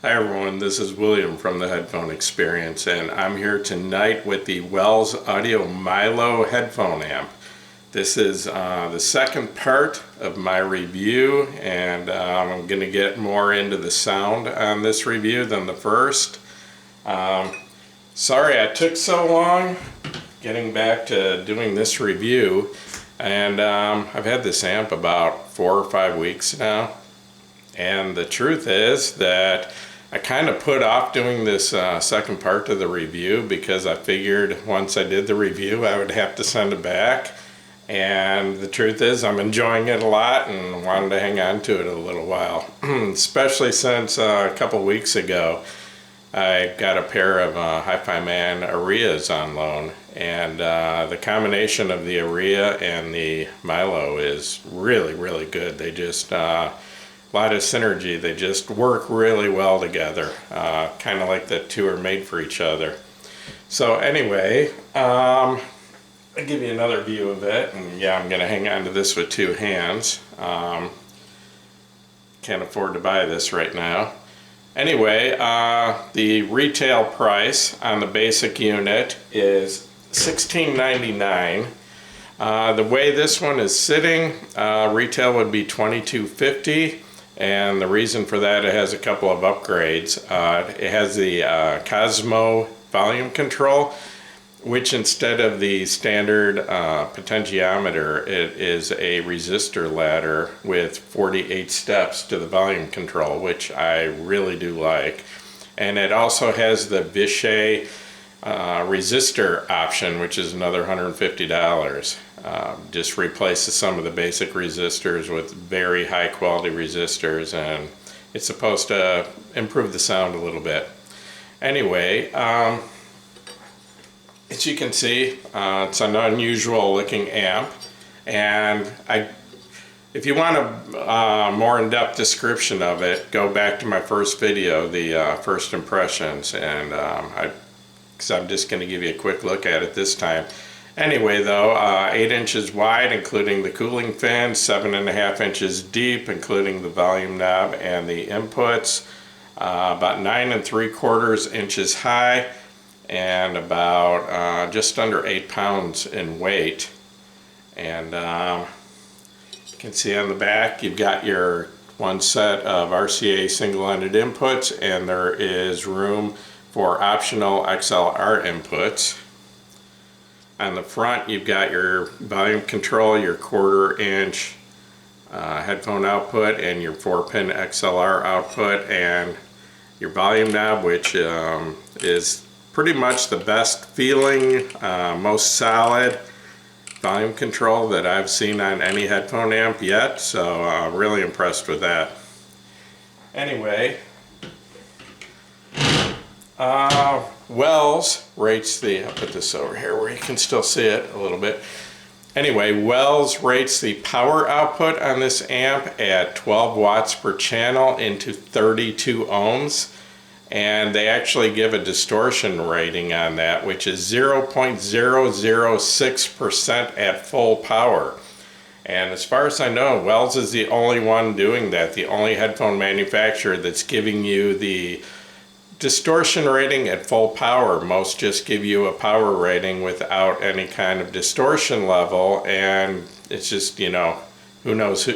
Hi everyone, this is William from the Headphone Experience, and I'm here tonight with the Wells Audio Milo headphone amp. This is the second part of my review, and I'm going to get more into the sound on this review than the first. Sorry I took so long getting back to doing this review, and I've had this amp about 4 or 5 weeks now. And the truth is that I kind of put off doing this second part of the review because I figured once I did the review I would have to send it back. And the truth is I'm enjoying it a lot and wanted to hang on to it a little while. Especially since a couple weeks ago I got a pair of HiFi Man Aurias on loan. And the combination of the Auria and the Milo is really, really good. They just a lot of synergy. They just work really well together, kind of like the two are made for each other. So anyway, I'll give you another view of it, and yeah, I'm going to hang on to this with two hands. Can't afford to buy this right now. Anyway, the retail price on the basic unit is $16.99. The way this one is sitting, retail would be $22.50. And the reason for that, it has a couple of upgrades. It has the Cosmo volume control, which instead of the standard potentiometer, it is a resistor ladder with 48 steps to the volume control, which I really do like. And it also has the Vichy resistor option, which is another $150. Just replaces some of the basic resistors with very high quality resistors, and it's supposed to improve the sound a little bit. Anyway, as you can see, it's an unusual looking amp, and if you want a more in-depth description of it, go back to my first video, the first impressions, and because I'm just going to give you a quick look at it this time. Anyway though, 8 inches wide including the cooling fan, 7.5 inches deep including the volume knob and the inputs, about 9 3/4 inches high, and about just under 8 pounds in weight. And you can see on the back you've got your one set of RCA single-ended inputs, and there is room for optional XLR inputs. On the front you've got your volume control, your 1/4 inch headphone output, and your 4-pin XLR output, and your volume knob, which is pretty much the best feeling, most solid volume control that I've seen on any headphone amp yet, so really impressed with that. Anyway, Wells rates the, I'll put this over here where you can still see it a little bit. Anyway, Wells rates the power output on this amp at 12 watts per channel into 32 ohms. And they actually give a distortion rating on that, which is 0.006% at full power. And as far as I know, Wells is the only one doing that, the only headphone manufacturer that's giving you the distortion rating at full power. Most just give you a power rating without any kind of distortion level, and it's just, you know, who knows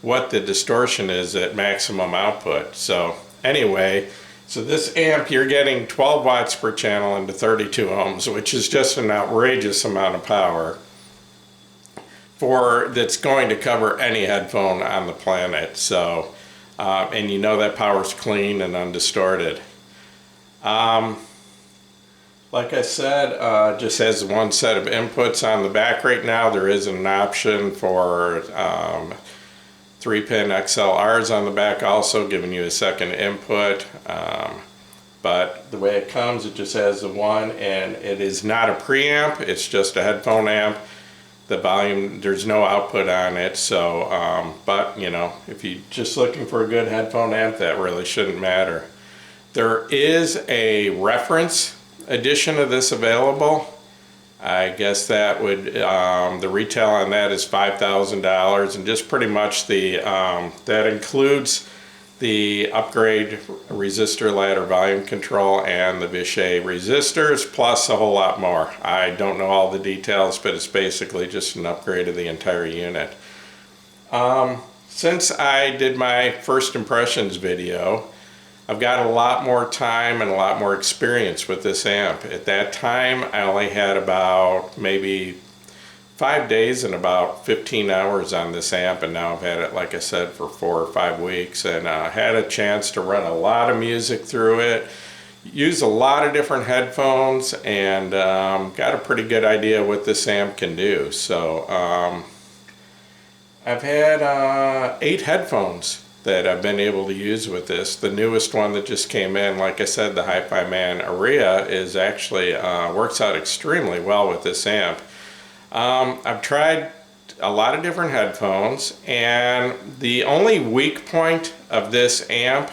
what the distortion is at maximum output. So anyway, so this amp, you're getting 12 watts per channel into 32 ohms, which is just an outrageous amount of power that's going to cover any headphone on the planet. So and you know that power's clean and undistorted. Like I said, just has one set of inputs on the back right now. There is an option for 3-pin XLRs on the back also, giving you a second input. But the way it comes, it just has the one, and it is not a preamp, it's just a headphone amp. The volume, there's no output on it, so, but you know, if you're just looking for a good headphone amp, that really shouldn't matter. There is a reference edition of this available. I guess that would, the retail on that is $5,000, and just pretty much the, that includes the upgrade resistor ladder volume control and the Vichy resistors, plus a whole lot more. I don't know all the details, but it's basically just an upgrade of the entire unit. Since I did my first impressions video, I've got a lot more time and a lot more experience with this amp. At that time, I only had about maybe 5 days and about 15 hours on this amp, and now I've had it, like I said, for 4 or 5 weeks, and had a chance to run a lot of music through it, use a lot of different headphones, and got a pretty good idea what this amp can do. So I've had 8 headphones that I've been able to use with this. The newest one that just came in, like I said, the HiFi Man and Auria, is actually works out extremely well with this amp. I've tried a lot of different headphones, and the only weak point of this amp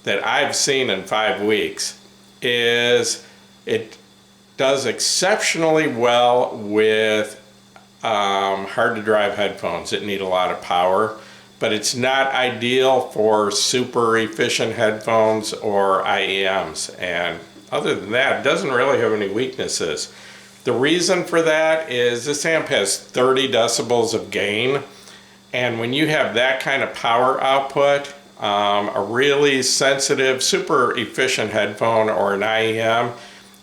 that I've seen in 5 weeks is it does exceptionally well with hard to drive headphones that need a lot of power, but it's not ideal for super efficient headphones or IEMs. And other than that, it doesn't really have any weaknesses. The reason for that is this amp has 30 decibels of gain, and when you have that kind of power output, a really sensitive, super efficient headphone or an IEM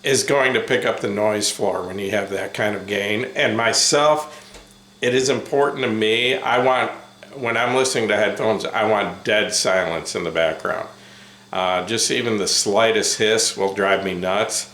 is going to pick up the noise floor when you have that kind of gain. And myself, it is important to me, when I'm listening to headphones, I want dead silence in the background. Just even the slightest hiss will drive me nuts.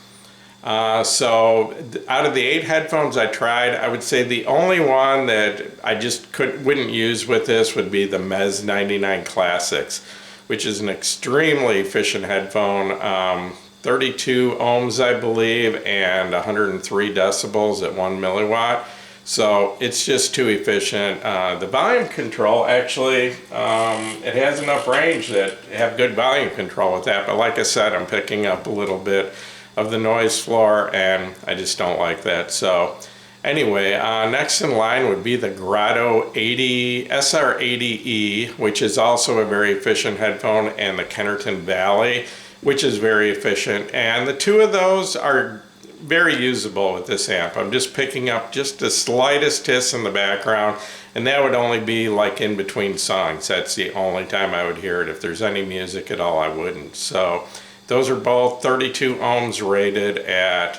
So out of the 8 headphones I tried, I would say the only one that I just wouldn't use with this would be the Mez 99 Classics, which is an extremely efficient headphone, 32 ohms I believe, and 103 decibels at 1 milliwatt. So it's just too efficient. The volume control, actually, it has enough range that have good volume control with that, but like I said, I'm picking up a little bit of the noise floor, and I just don't like that. So anyway, next in line would be the Grotto SR80E, which is also a very efficient headphone, and the Kennerton Valley, which is very efficient. And the two of those are very usable with this amp. I'm just picking up just the slightest hiss in the background, and that would only be like in between songs. That's the only time I would hear it. If there's any music at all, I wouldn't. So those are both 32 ohms rated at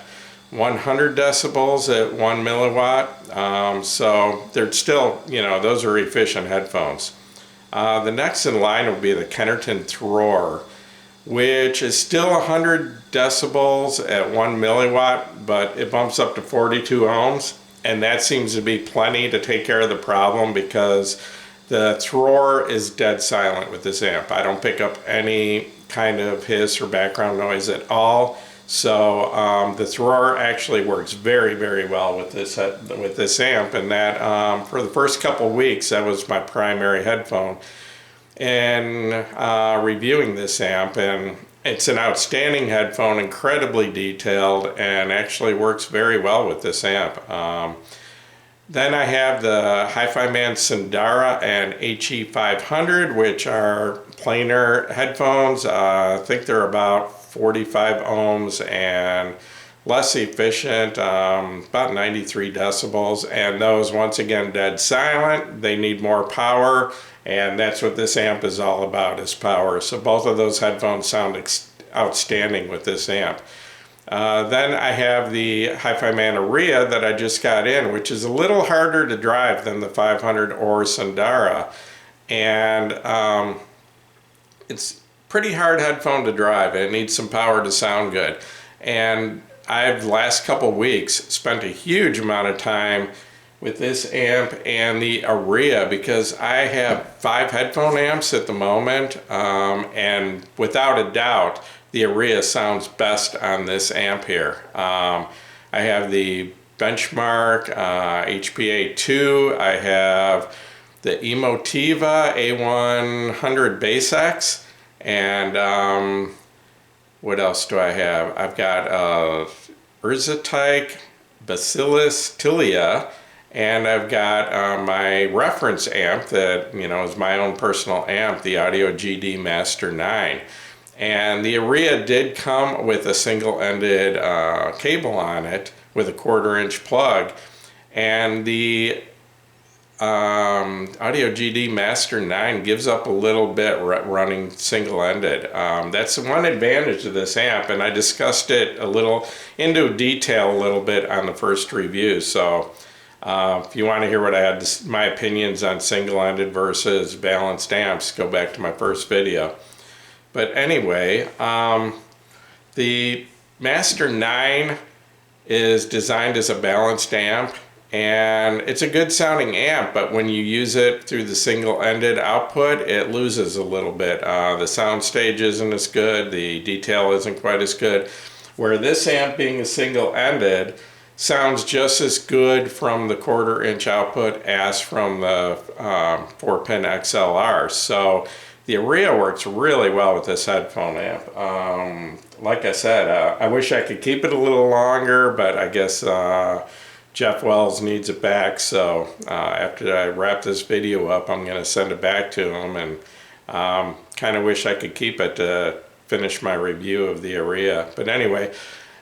100 decibels at 1 milliwatt. So they're still, those are efficient headphones. The next in line would be the Kennerton Thror, which is still 100 decibels at 1 milliwatt, but it bumps up to 42 ohms. And that seems to be plenty to take care of the problem, because the Thror is dead silent with this amp. I don't pick up any kind of hiss or background noise at all. So the Thror actually works very, very well with this amp, and that for the first couple weeks, that was my primary headphone. And reviewing this amp, and it's an outstanding headphone, incredibly detailed, and actually works very well with this amp. Then I have the HiFi Man Sundara and HE500, which are planar headphones. I think they're about 45 ohms and less efficient, about 93 decibels. And those, once again, dead silent. They need more power, and that's what this amp is all about, is power. So both of those headphones sound outstanding with this amp. Then I have the HiFi Man Auria that I just got in, which is a little harder to drive than the 500 or Sundara. And it's pretty hard headphone to drive. It needs some power to sound good. And I've, last couple weeks, spent a huge amount of time with this amp and the Auria, because I have 5 headphone amps at the moment, and without a doubt, the Auria sounds best on this amp here. I have the Benchmark HPA2, I have the Emotiva A100 Bass X, and what else do I have? I've got Urzatyke Bacillus Tilia, And I've got my reference amp that, is my own personal amp, the Audio GD Master 9. And the Auria did come with a single-ended cable on it with a 1/4-inch plug. And the Audio GD Master 9 gives up a little bit running single-ended. That's one advantage of this amp, and I discussed it a little into detail a little bit on the first review. So if you want to hear what I had, my opinions on single-ended versus balanced amps, go back to my first video. But anyway, the Master 9 is designed as a balanced amp, and it's a good sounding amp, but when you use it through the single-ended output, it loses a little bit. The Soundstage isn't as good, the detail isn't quite as good, where this amp being a single-ended sounds just as good from the 1/4-inch output as from the 4-pin XLR. So the Auria works really well with this headphone amp. Like I said, I wish I could keep it a little longer, but I guess Jeff Wells needs it back. So after I wrap this video up, I'm going to send it back to him, and kind of wish I could keep it to finish my review of the Auria. But anyway,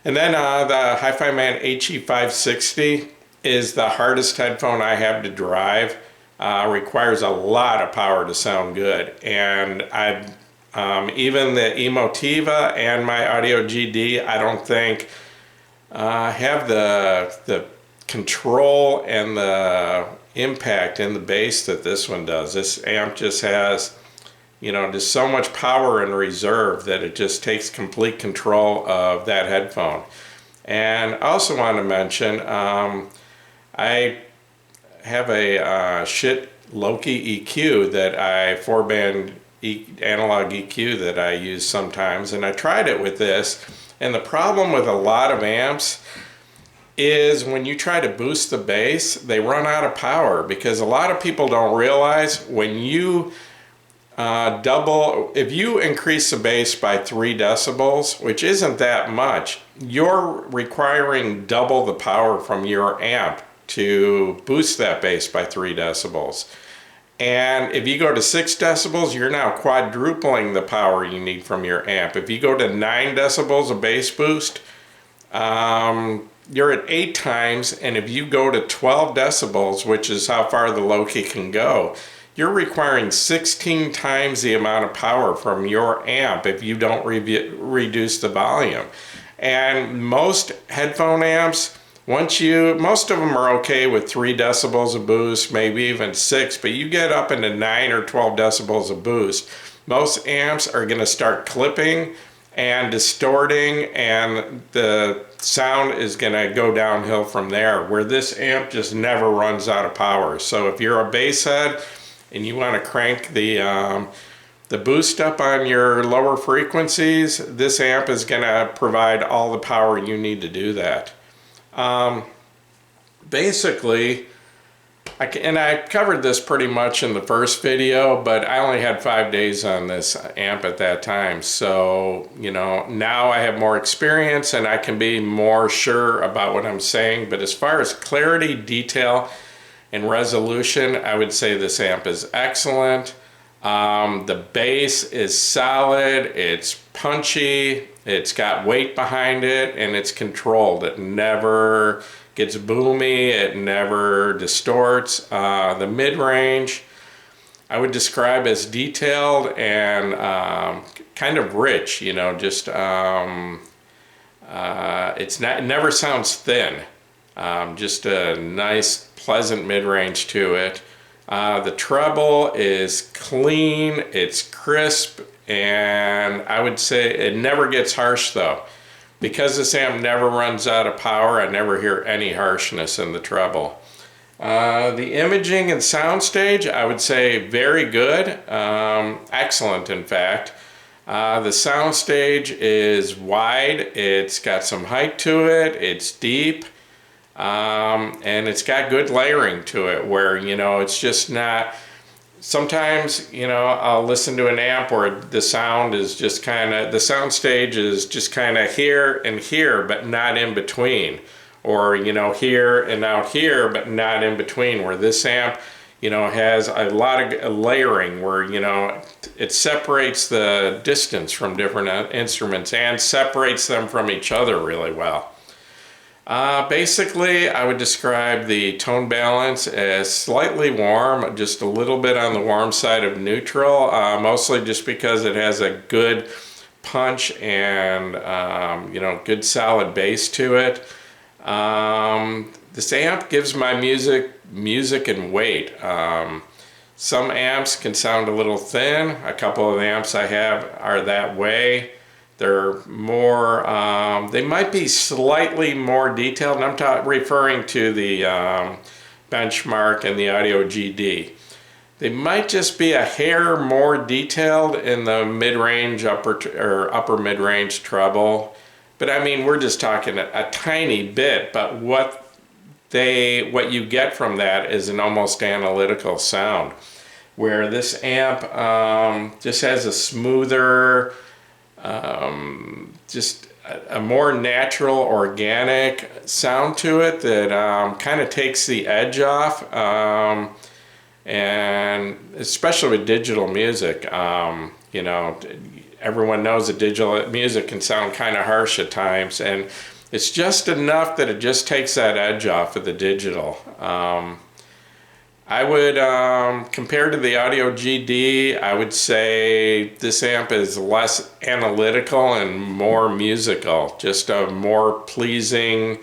and then the HiFi Man HE560 is the hardest headphone I have to drive. Requires a lot of power to sound good, and even the Emotiva and my Audio GD, I don't think have the control and the impact in the bass that this one does. This amp just has, just so much power in reserve that it just takes complete control of that headphone. And I also want to mention, I have a shit Loki EQ that 4-band analog EQ that I use sometimes, and I tried it with this, and the problem with a lot of amps is when you try to boost the bass, they run out of power, because a lot of people don't realize when you if you increase the bass by 3 decibels, which isn't that much, you're requiring double the power from your amp to boost that bass by 3 decibels. And if you go to 6 decibels, you're now quadrupling the power you need from your amp. If you go to 9 decibels of bass boost, you're at 8 times, and if you go to 12 decibels, which is how far the Loki can go, you're requiring 16 times the amount of power from your amp if you don't reduce the volume. And most headphone amps, most of them are okay with 3 decibels of boost, maybe even 6, but you get up into 9 or 12 decibels of boost, most amps are going to start clipping and distorting, and the sound is going to go downhill from there, where this amp just never runs out of power. So if you're a bass head and you want to crank the boost up on your lower frequencies, this amp is going to provide all the power you need to do that. Basically, I covered this pretty much in the first video, but I only had 5 days on this amp at that time. So, now I have more experience and I can be more sure about what I'm saying. But as far as clarity, detail, and resolution, I would say this amp is excellent. The bass is solid, it's punchy, it's got weight behind it, and it's controlled. It never gets boomy, it never distorts. The mid-range I would describe as detailed and kind of rich, it never sounds thin. Just a nice, pleasant mid-range to it. The treble is clean, it's crisp, and I would say it never gets harsh though. Because this amp never runs out of power, I never hear any harshness in the treble. The imaging and soundstage, I would say very good, excellent in fact. The soundstage is wide, it's got some height to it, it's deep, and it's got good layering to it where, it's just not, sometimes, I'll listen to an amp where the sound is just the soundstage is just kind of here and here, but not in between. or, you know, here and out here, but not in between, where this amp, you know, has a lot of layering where, you know, it separates the distance from different instruments and separates them from each other really well. Basically, I would describe the tone balance as slightly warm, just a little bit on the warm side of neutral, mostly just because it has a good punch and, you know, good solid bass to it. This amp gives my music and weight. Some amps can sound a little thin. A couple of amps I have are that way. They're more, they might be slightly more detailed, and I'm referring to the Benchmark and the Audio GD. They might just be a hair more detailed in the mid-range, upper mid-range treble. But I mean, we're just talking a tiny bit, but what you get from that is an almost analytical sound, where this amp just has a smoother, just a more natural, organic sound to it that kind of takes the edge off, and especially with digital music, you know, everyone knows that digital music can sound kind of harsh at times, and it's just enough that it just takes that edge off of the digital. I would, compared to the Audio GD, I would say this amp is less analytical and more musical, just a more pleasing,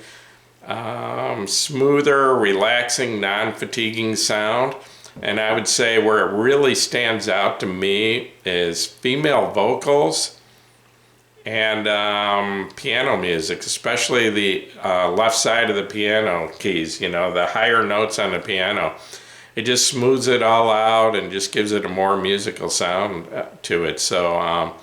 smoother, relaxing, non-fatiguing sound. And I would say where it really stands out to me is female vocals and piano music, especially the left side of the piano keys, you know, the higher notes on the piano. It just smooths it all out and just gives it a more musical sound to it. So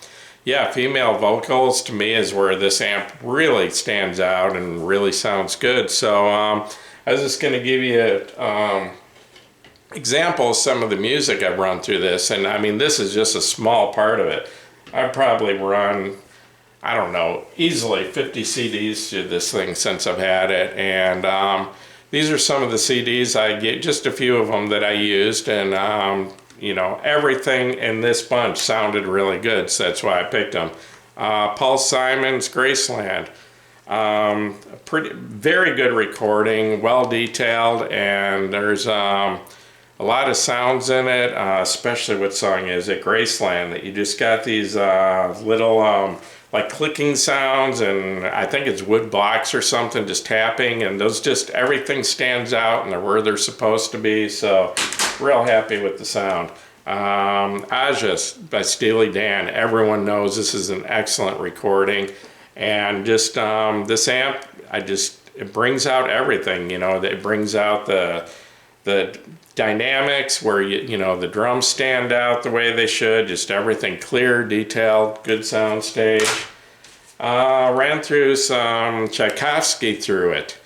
yeah, female vocals to me is where this amp really stands out and really sounds good. So I was just going to give you example of some of the music I've run through this, and I mean, this is just a small part of it. I've probably run, I don't know, easily 50 CDs through this thing since I've had it, and these are some of the CDs I get, just a few of them that I used, and you know, everything in this bunch sounded really good, so that's why I picked them. Paul Simon's Graceland, very good recording, well detailed, and there's a lot of sounds in it, especially what song is it, Graceland, that you just got these little like clicking sounds, and I think it's wood blocks or something just tapping, and those just, everything stands out and they're where they're supposed to be, so real happy with the sound. Ajas by Steely Dan, everyone knows this is an excellent recording, and just this amp, it brings out everything, you know, it brings out the dynamics where you know, the drums stand out the way they should, just everything clear, detailed, good soundstage. Ran through some Tchaikovsky through it.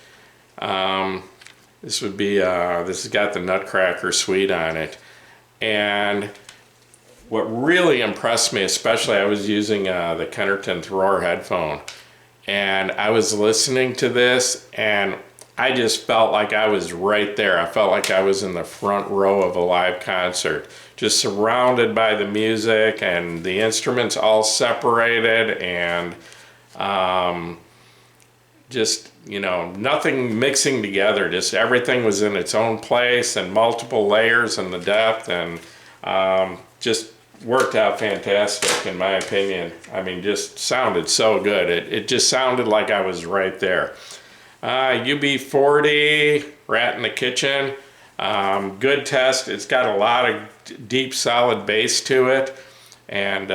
This would be this has got the Nutcracker Suite on it, and what really impressed me, especially, I was using the Kennerton Roar headphone, and I was listening to this, and I just felt like I was right there. I felt like I was in the front row of a live concert, just surrounded by the music and the instruments all separated, and just, you know, nothing mixing together, just everything was in its own place and multiple layers and the depth, and just worked out fantastic in my opinion. I mean, just sounded so good. It just sounded like I was right there. UB40, Rat in the Kitchen, good test. It's got a lot of deep, solid bass to it, and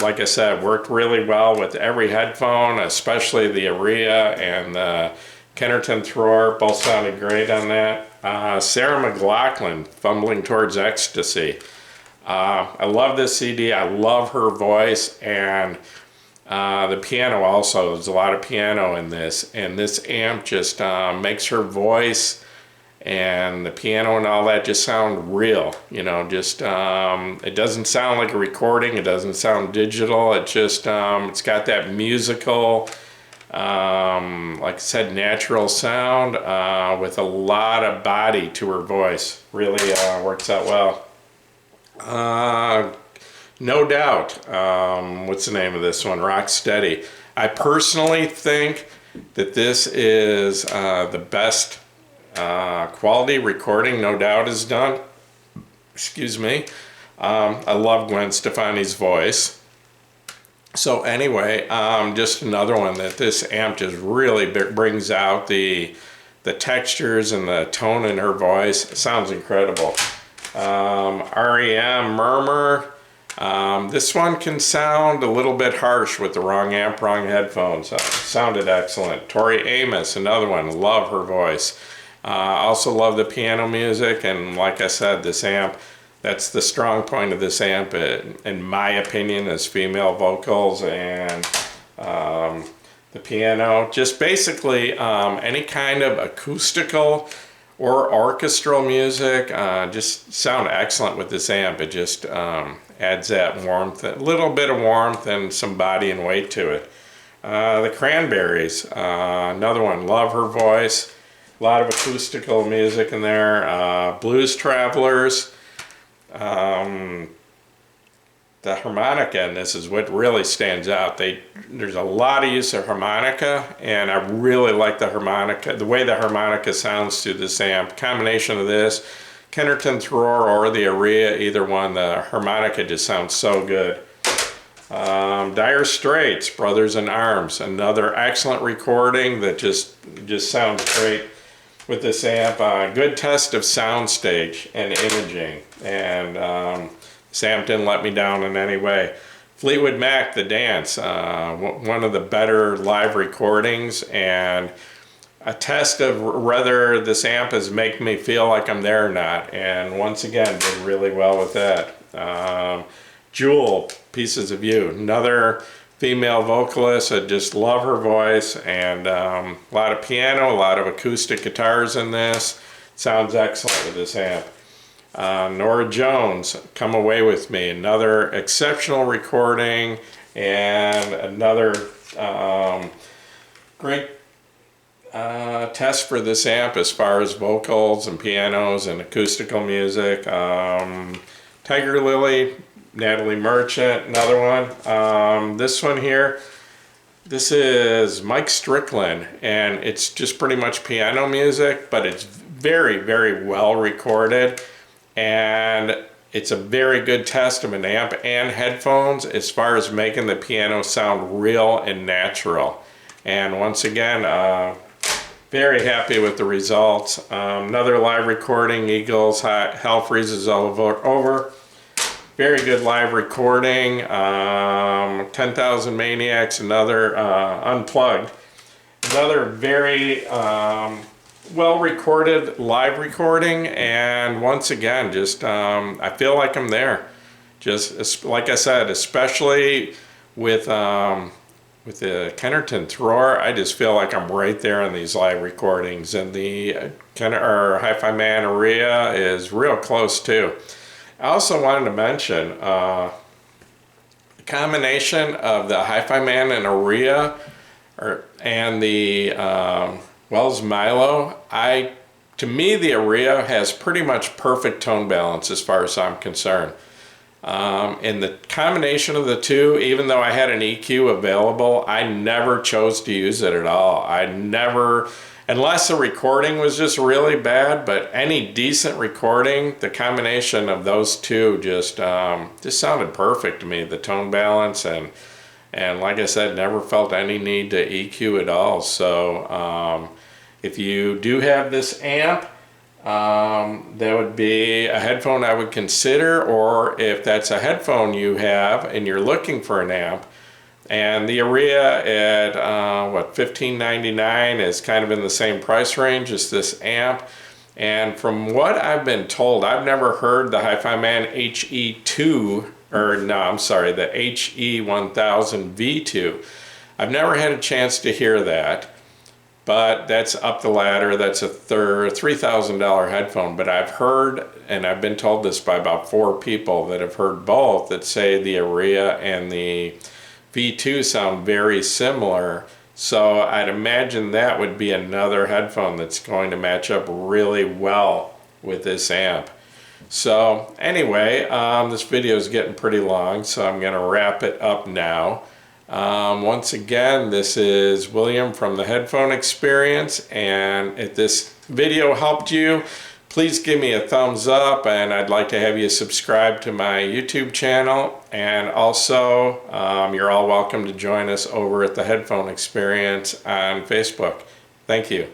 like I said, worked really well with every headphone, especially the Auria and the Kennerton Roar, both sounded great on that. Sarah McLachlan, Fumbling Towards Ecstasy. I love this CD. I love her voice, and the piano also. There's a lot of piano in this, and this amp just makes her voice and the piano and all that just sound real, you know, just it doesn't sound like a recording, it doesn't sound digital, it just it's got that musical Like I said, natural sound with a lot of body to her voice. Really works out well. No Doubt. What's the name of this one? Rock Steady. I personally think that this is the best quality recording No Doubt has done. Excuse me. I love Gwen Stefani's voice. So anyway, just another one that this amp just really brings out the textures and the tone in her voice. It sounds incredible. REM Murmur. This one can sound a little bit harsh with the wrong amp, wrong headphones. Sounded excellent. Tori Amos, another one. Love her voice. Also love the piano music, and like I said, this amp, that's the strong point of this amp, in my opinion, is female vocals and the piano. Just basically any kind of acoustical or orchestral music just sound excellent with this amp. It just adds that warmth, a little bit of warmth and some body and weight to it. The Cranberries, another one. Love her voice. A lot of acoustical music in there. Blues Travelers. The harmonica in this is what really stands out. There's a lot of use of harmonica, and I really like the harmonica, the way the harmonica sounds through this amp. Combination of this, Kennerton Thrower or the Auria, either one, the harmonica just sounds so good. Dire Straits, Brothers in Arms, another excellent recording that just sounds great with this amp. Good test of Soundstage and imaging, and this amp didn't let me down in any way. Fleetwood Mac, The Dance, one of the better live recordings, and a test of whether this amp is making me feel like I'm there or not, and once again did really well with that. Jewel, Pieces of You, another female vocalist. I just love her voice, and a lot of piano, a lot of acoustic guitars in this. Sounds excellent with this amp. Nora Jones, Come Away With Me, another exceptional recording, and another great test for this amp as far as vocals and pianos and acoustical music. Tiger Lily, Natalie Merchant, another one. This one here, this is Mike Strickland, and it's just pretty much piano music, but it's very, very well recorded, and it's a very good test of an amp and headphones as far as making the piano sound real and natural. And once again, very happy with the results. Another live recording, Eagles, Hell Freezes Over. Very good live recording. 10,000 Maniacs, another unplugged. Another very well recorded live recording, and once again, just I feel like I'm there. Just like I said, especially with the Kennerton Thrower, I just feel like I'm right there on these live recordings, and the HiFi Man Auria is real close too. I also wanted to mention the combination of the HiFi Man and Auria and the Wells Milo. To me, the Auria has pretty much perfect tone balance as far as I'm concerned. In the combination of the two, even though I had an EQ available, I never chose to use it at all. I never, unless the recording was just really bad, but any decent recording, the combination of those two just sounded perfect to me, the tone balance, and like I said, never felt any need to EQ at all. So if you do have this amp, that would be a headphone I would consider, or if that's a headphone you have and you're looking for an amp. And the Auria at $15.99 is kind of in the same price range as this amp. And from what I've been told, I've never heard the HiFi Man HE2, or no, I'm sorry, the HE1000 V2. I've never had a chance to hear that, but that's up the ladder. That's a $3,000 headphone. But I've heard, and I've been told this by about 4 people that have heard both, that say the Auria and the V2 sound very similar So I'd imagine that would be another headphone that's going to match up really well with this amp. So anyway, this video is getting pretty long, so I'm going to wrap it up now. Once again, this is William from the Headphone Experience, and if this video helped you, please give me a thumbs up, and I'd like to have you subscribe to my YouTube channel. And also, you're all welcome to join us over at the Headphone Experience on Facebook. Thank you.